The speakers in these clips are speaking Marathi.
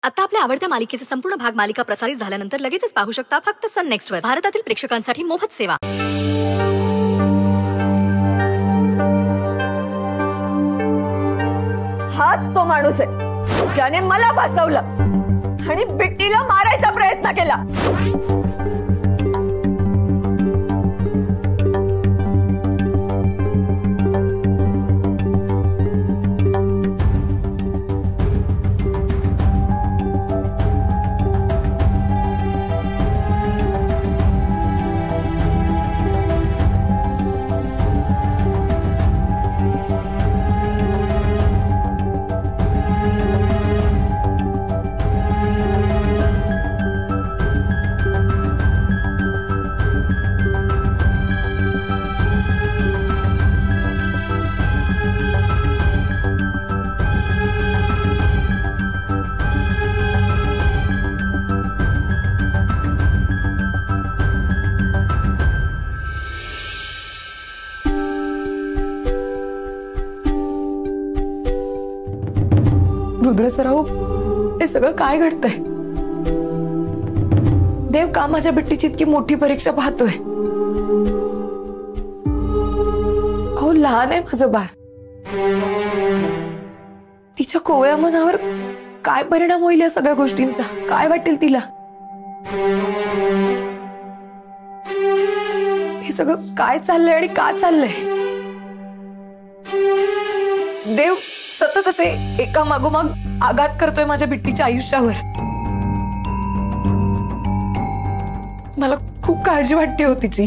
आता आपल्या आवडत्या मालिकेचे संपूर्ण भाग मालिका प्रसारित झाल्यानंतर लगेचच पाहू शकता फक्त सन नेक्स्ट वर. भारतातील प्रेक्षकांसाठी मोफत सेवा. हाच तो माणूस आहे ज्याने मला फसवलं आणि बिट्टीला मारायचा प्रयत्न केला. रुद्रसराव, हे सगळं काय घडतंय? देव का माझ्या बिट्टीची इतकी मोठी परीक्षा पाहतोय? अहो, लहान आहे माझं बाळ. तिच्या कोवळ्या मनावर काय परिणाम होईल या सगळ्या गोष्टींचा? काय वाटेल तिला? हे सगळं काय चाललंय आणि का चाललंय? देव सतत असे एका मागोमाग आघात करतोय माझ्या बिट्टीच्या आयुष्यावर. मला खूप काळजी वाटते हो तिची.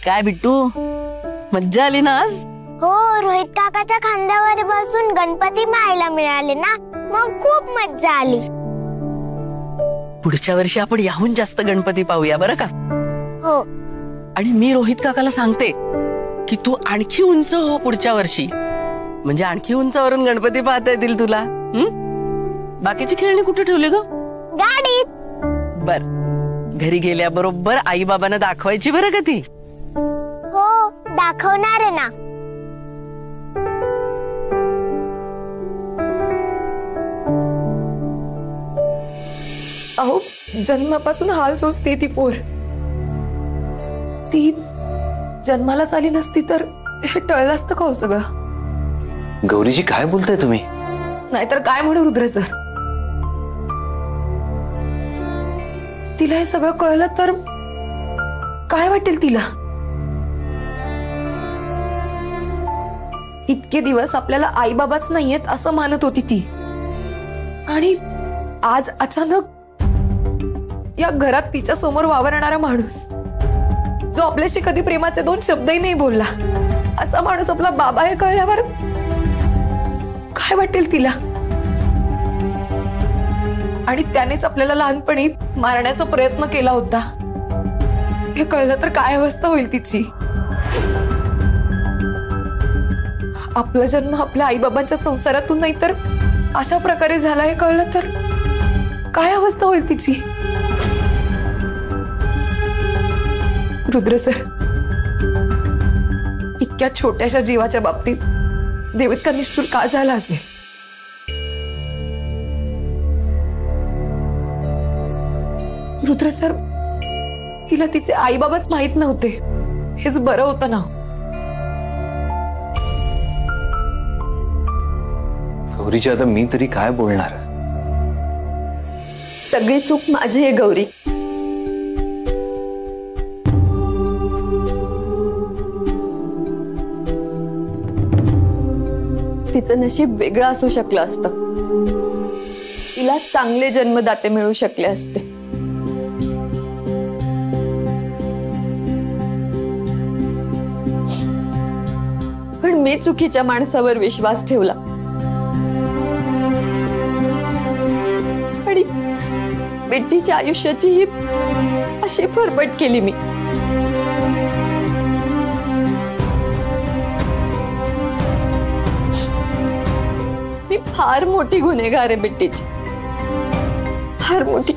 काय बिट्टू, मज्जा आली ना आज? हो, रोहित काकाच्या खांद्यावर बसून गणपती पाहायला मिळाले ना, मग खूप मज्जा आली. पुढच्या वर्षी आपण याहून जास्त गणपती पाहूया बरं का? हो. आणि मी रोहित काकाला सांगते की तू आणखी उंच हो पुढच्या वर्षी, म्हणजे आणखी उंचावरून गणपती पाहता येतील तुला. बाकीची खेळणी कुठे ठेवली ग? गाडीत. बर, घरी गेल्याबरोबर आई बाबांना दाखवायची बरं का ती? हो, दाखवणार आहे ना. अहो, जन्मापासून हाल सोसते ती पोर. ती जन्मालाच आली नसती तर हे टळलं असतं का हो सगळं? गौरीजी, काय बोलताय तुम्ही? नाहीतर काय म्हणू रुद्र सर. तिला हे सगळं कळलं तर काय वाटेल तिला? इतके दिवस आपल्याला आई बाबाच नाहीयेत असं मानत होती ती, आणि आज अचानक या घरात तिच्या समोर वावरणारा माणूस, जो आपल्याशी कधी प्रेमाचे दोन शब्दही नाही बोलला, असा माणूस आपला बाबा हे कळल्यावर काय वाटेल तिला? आणि त्यानेच आपल्याला लहानपणी मारण्याचा प्रयत्न केला होता हे कळलं तर काय अवस्था होईल तिची? आपला जन्म आपल्या आई बाबांच्या संसारातून नाही तर अशा प्रकारे झाला हे कळलं तर काय अवस्था होईल तिची? रुद्र सर, इतक्या छोट्याशा जीवाच्या बाबतीत देव इतका निष्ठुर का झाला असेल? रुद्र सर, तिला तिचे आई बाबाच माहित नव्हते, हेच बरं होतं ना. गौरीजी, आता मी तरी काय बोलणार? सगळी चूक माझी आहे गौरी. तिचं नशीब वेगळं असू शकलं असतं. तिला चांगले जन्मदाते मिळू शकले असते. पण मी चुकीच्या माणसावर विश्वास ठेवला आणि बिट्टीच्या आयुष्याची ही अशी फरफट केली मी. मी फार मोठी गुन्हेगार आहे बिट्टीची, फार मोठी.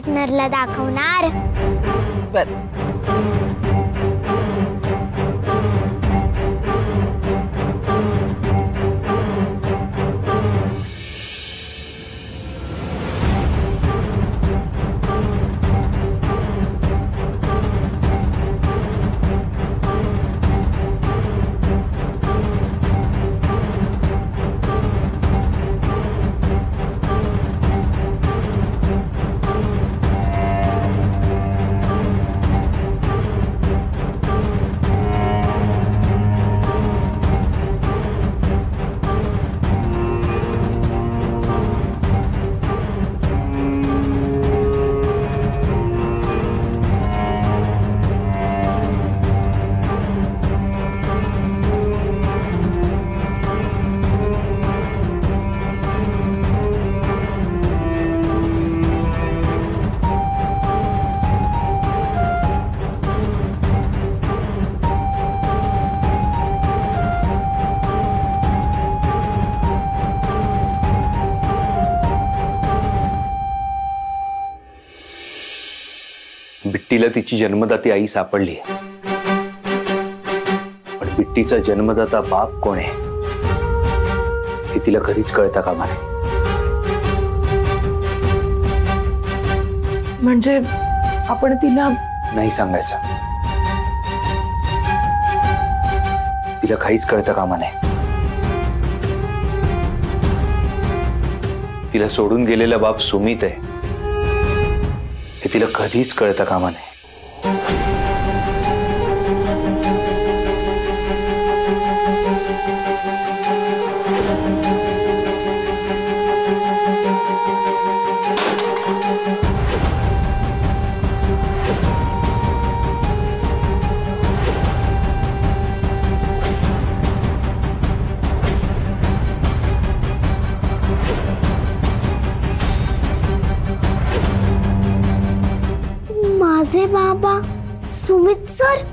पार्टनरला दाखवणार. बर. बिट्टीला तिची जन्मदाती आई सापडली, पण बिट्टीचा जन्मदाता बाप कोण आहे हे तिला कधीच कळता कामा नये. म्हणजे आपण तिला नाही सांगायचं. तिला काहीच कळता कामा नये. तिला सोडून गेलेला बाप सुमित आहे हे तिला कधीच कळता कामा नये. माझे बाबा सुमित सर.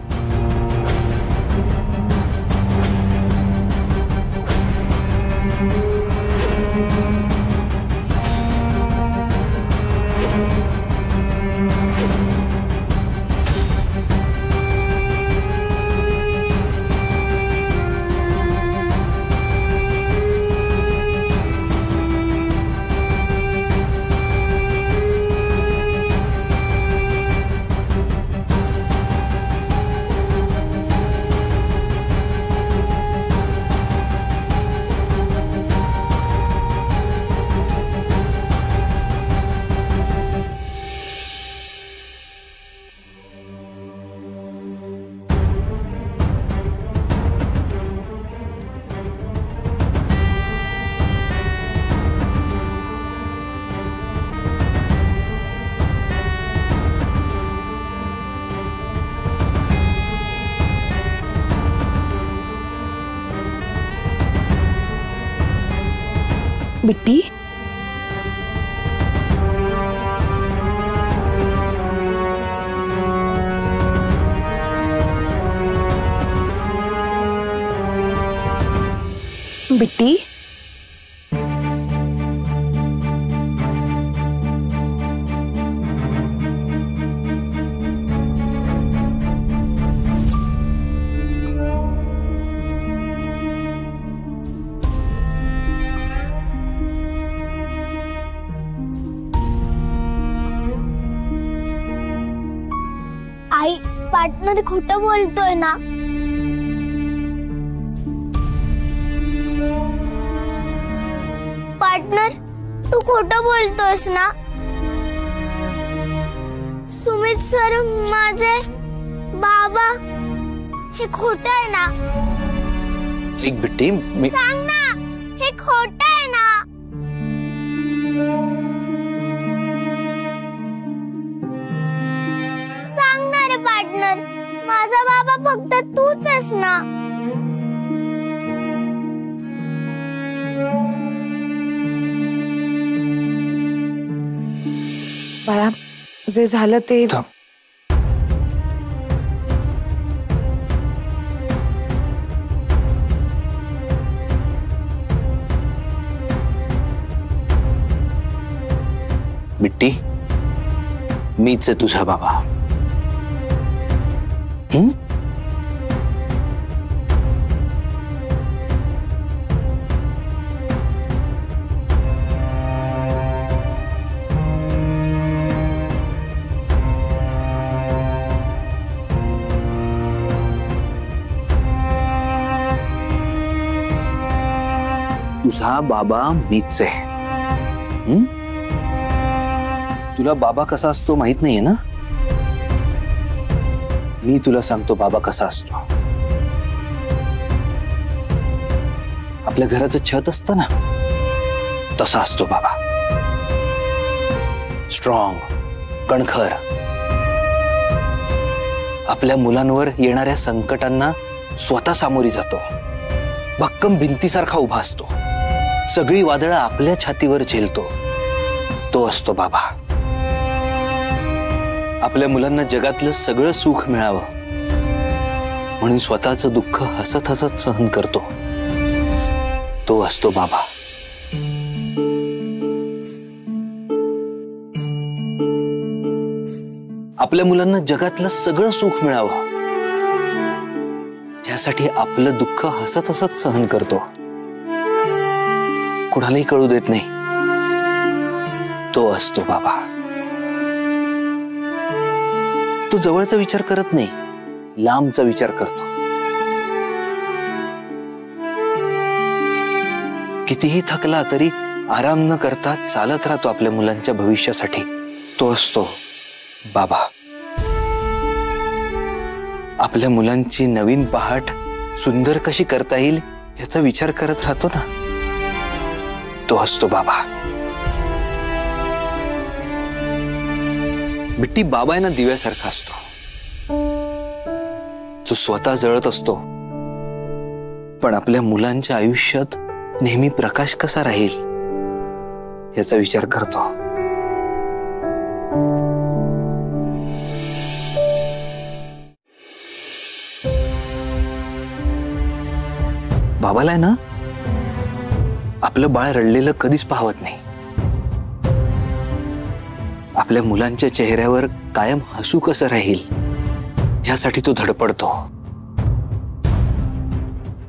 बिट्टी, बिट्टी, आई पार्टनर खोटं बोलतोय ना. पार्टनर तू खोटं बोलतोयस ना. सुमित सर माझे बाबा हे खोटं आहे ना. एक बिट्टी मी सांग ना हे खोटं आहे ना. सांग ना रे पार्टनर, माझा बाबा फक्त तूच आहेस ना. बाळा, जे झालं ते बिट्टी मीच आहे तुझा बाबा. तुझा बाबा मीच आहे. तुला बाबा कसा असतो माहित नाहीये ना? मी तुला सांगतो बाबा कसा असतो. आपल्या घराचं छत असतं ना, तसा असतो बाबा. स्ट्रॉंग, कणखर. आपल्या मुलांवर येणाऱ्या संकटांना स्वतः सामोरी जातो. भक्कम भिंतीसारखा उभा असतो. सगळी वादळं आपल्या छातीवर झेलतो. तो असतो बाबा. आपल्या मुलांना जगातलं सगळं सुख मिळावं म्हणून स्वतःचं दुःख हसत हसत सहन करतो. तो असतो बाबा. आपल्या मुलांना जगातलं सगळं सुख मिळावं यासाठी आपलं दुःख हसत हसत सहन करतो. कुणालाही कळू देत नाही. तो असतो बाबा. तो जवळचा विचार करत नाही, लांबचा विचार करतो. कितीही थकला तरी आराम न करता चालत राहतो आपल्या मुलांच्या भविष्यासाठी. तो असतो बाबा. आपल्या मुलांची नवीन पहाट सुंदर कशी करता येईल याचा विचार करत राहतो ना, तो असतो बाबा. बिट्टी बाबा आहे ना, दिव्यासारखा असतो जो स्वतः जळत असतो पण आपल्या मुलांच्या आयुष्यात नेहमी प्रकाश कसा राहील याचा विचार करतो. बाबाला आहे ना, आपलं बाळ रडलेलं कधीच पाहवत नाही. आपल्या मुलांच्या चेहऱ्यावर कायम हसू कसं राहील यासाठी तो धडपडतो.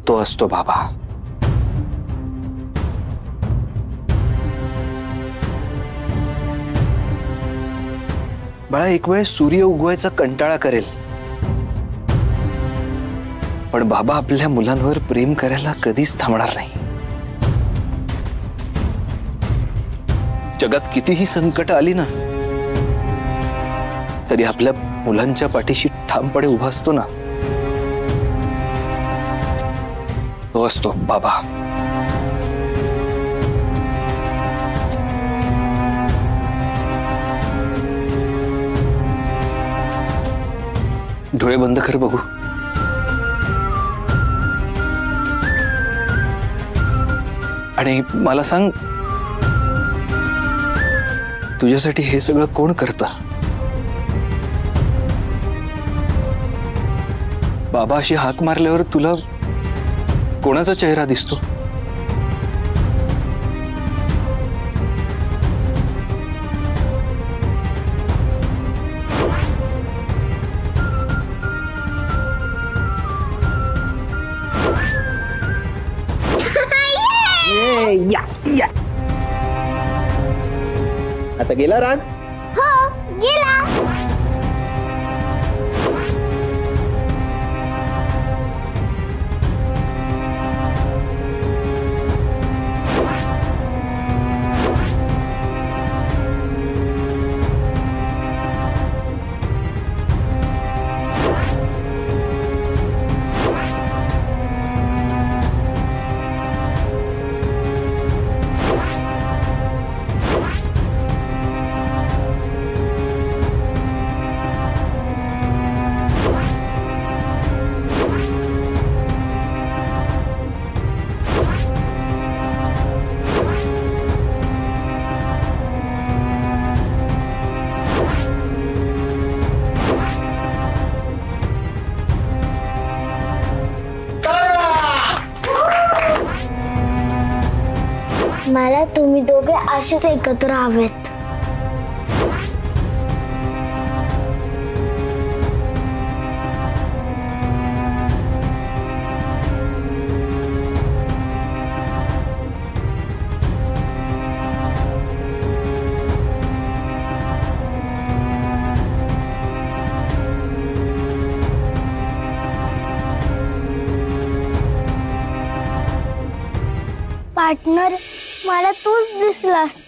तो असतो बाबा. बाळा एक वेळ सूर्य उगवायचा कंटाळा करेल, पण बाबा आपल्या मुलांवर प्रेम करायला कधीच थांबणार नाही. जगात कितीही संकट आली ना तरी आपल्या मुलांच्या पाठीशी ठामपणे उभा असतो ना, तो असतो बाबा. डोळे बंद कर बघू. आणि मला सांग, तुझ्यासाठी हे सगळं कोण करतं? बाबा अशी हाक मारल्यावर तुला कोणाचा चेहरा दिसतो? आता गेला रान? हो गेला. मला तुम्ही दोघे असेच एकत्र हवेत. पार्टनर मला तूच दिसलास.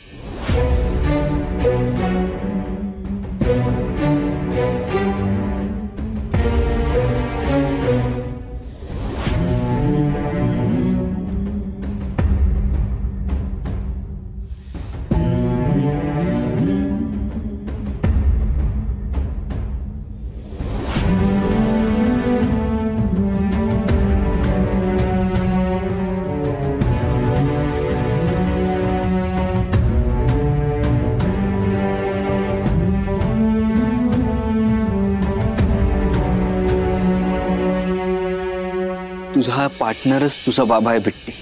तुझा पार्टनरच तुझा बाबा आहे बिट्टी.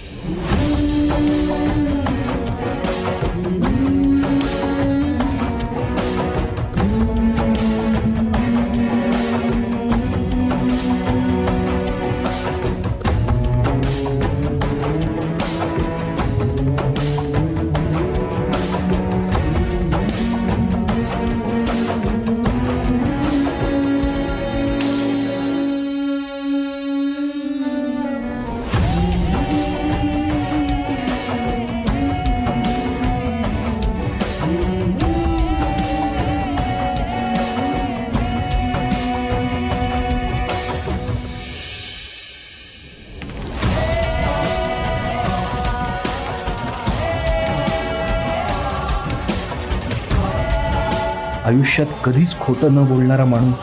आयुष्यात कधीच खोटं न बोलणारा माणूस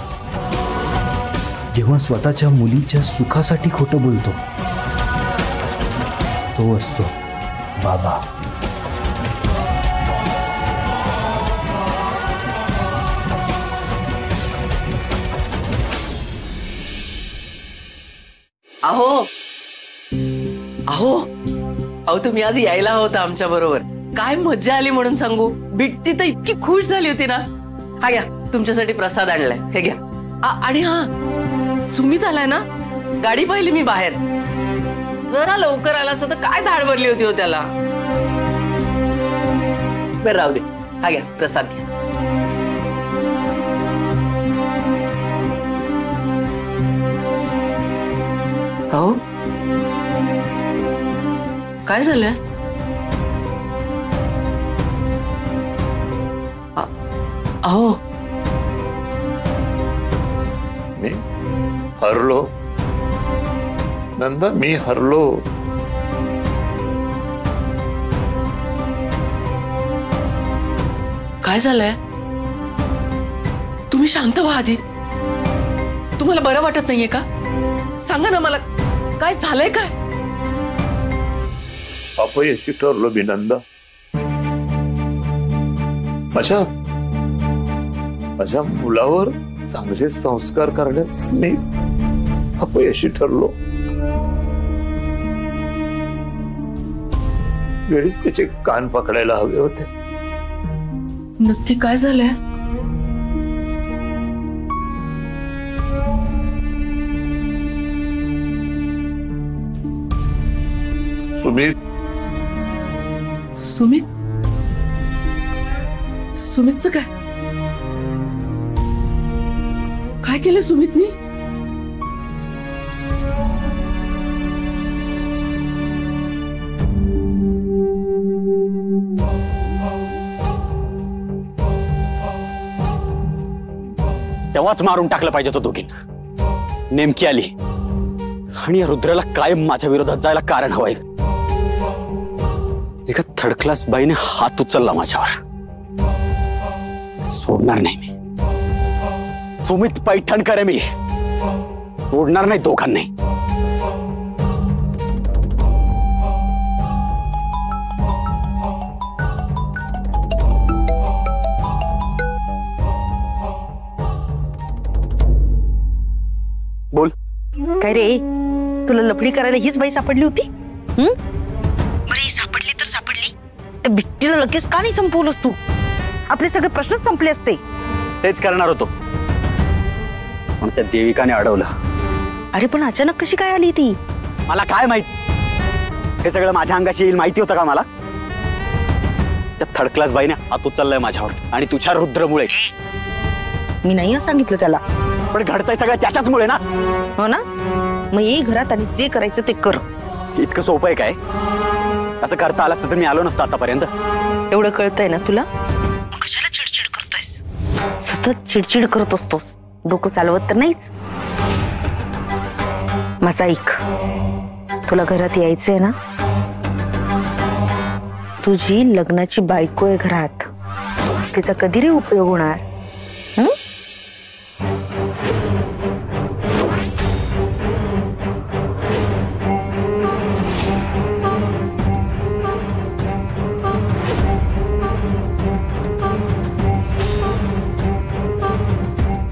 जेव्हा स्वतःच्या मुलीच्या सुखासाठी खोटं बोलतो तो असतो बाबा. अहो अहो अहो तुम्ही आज यायला होता आमच्या बरोबर. काय मज्जा आली म्हणून सांगू. बिट्टी तर इतकी खुश झाली होती ना. हा घ्या तुमच्यासाठी प्रसाद आणलाय, हे घ्या. आणि हा सुमित आलाय ना. गाडी पाहिली मी बाहेर. जरा लवकर आला असता तर काय धाड भरली होती हो त्याला. बरं राहू दे. हा घ्या प्रसाद घ्या. अहो काय झालंय. अहो मी हरलो नंदा, मी हरलो. काय झालंय. तुम्ही शांत व्हा आधी. तुम्हाला बरं वाटत नाहीये का. सांगा ना मला काय झालंय. काय अपयशी ठरलो मी नंदा. माझ्या मुलावर चांगले संस्कार करण्यास मी अपयशी ठरलो. वेळीच त्याचे कान पकडायला हवे होते. नक्की काय झालंय. सुमितचं काय. काय केलं सुमितनी. तेव्हाच मारून टाकलं पाहिजे तो दोघींना. नेमकी आली आणि या रुद्राला कायम माझ्या विरोधात जायला कारण हवंय. एका थर्ड क्लास बाईने हात उचलला माझ्यावर. सोडणार नाही मी. सुमित पैठणकर आहे मी. सोडणार नाही दोघांनाही. बोल. काय रे तुला लफडी करायला हीच बाई सापडली होती. बरी सापडली तर सापडली. त्या बिट्टीला लगेच का नाही संपवलंस तू. आपले सगळे प्रश्नच संपले असते. तेच करणार होतो पण त्या देविकाने अडवलं. अरे पण अचानक कशी काय आली ती. मला काय माहित. हे सगळं माझ्या अंगाशी येईल माहिती होतं का मला. त्या थर्ड क्लास बाईने हात उचललाय माझ्यावर आणि तुझ्या रुद्रमुळे. मी नाही सांगितलं त्याला. पण घडतंय सगळं त्याच्याचमुळे ना. हो ना. मग ये घरात आणि जे करायचं ते कर. इतकं सोपं आहे काय. असं करता आलं असतं तर मी आलो नसतो आतापर्यंत. एवढं कळतंय ना तुला? कशाला चिडचिड करतोयस? सतत चिडचिड करत असतोस, डोकं चालवत तर नाहीच. माझा ऐक, तुला घरात यायचंय ना? तुझी लग्नाची बायको आहे घरात, तिचा कधी रे उपयोग होणार?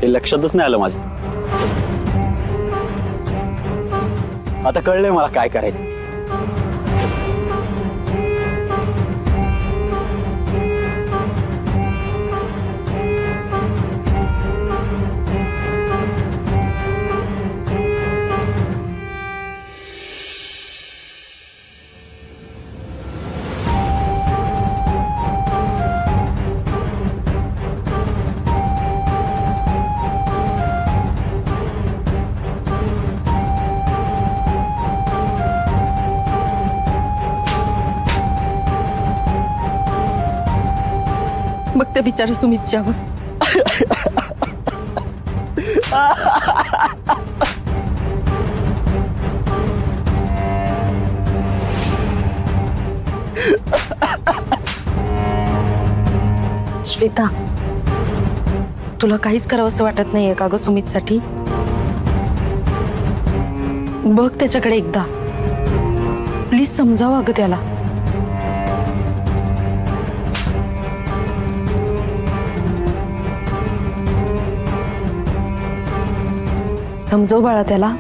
हे लक्षातच नाही आलं माझ्या. आता कळलंय मला काय करायचं. बघ त्या बिचारा सुमितची अवस्था. श्वेता, तुला काहीच करावंसं वाटत नाहीये का ग सुमितसाठी? बघ त्याच्याकडे एकदा, प्लीज समजावं अगं त्याला. समजव बाळा त्याला.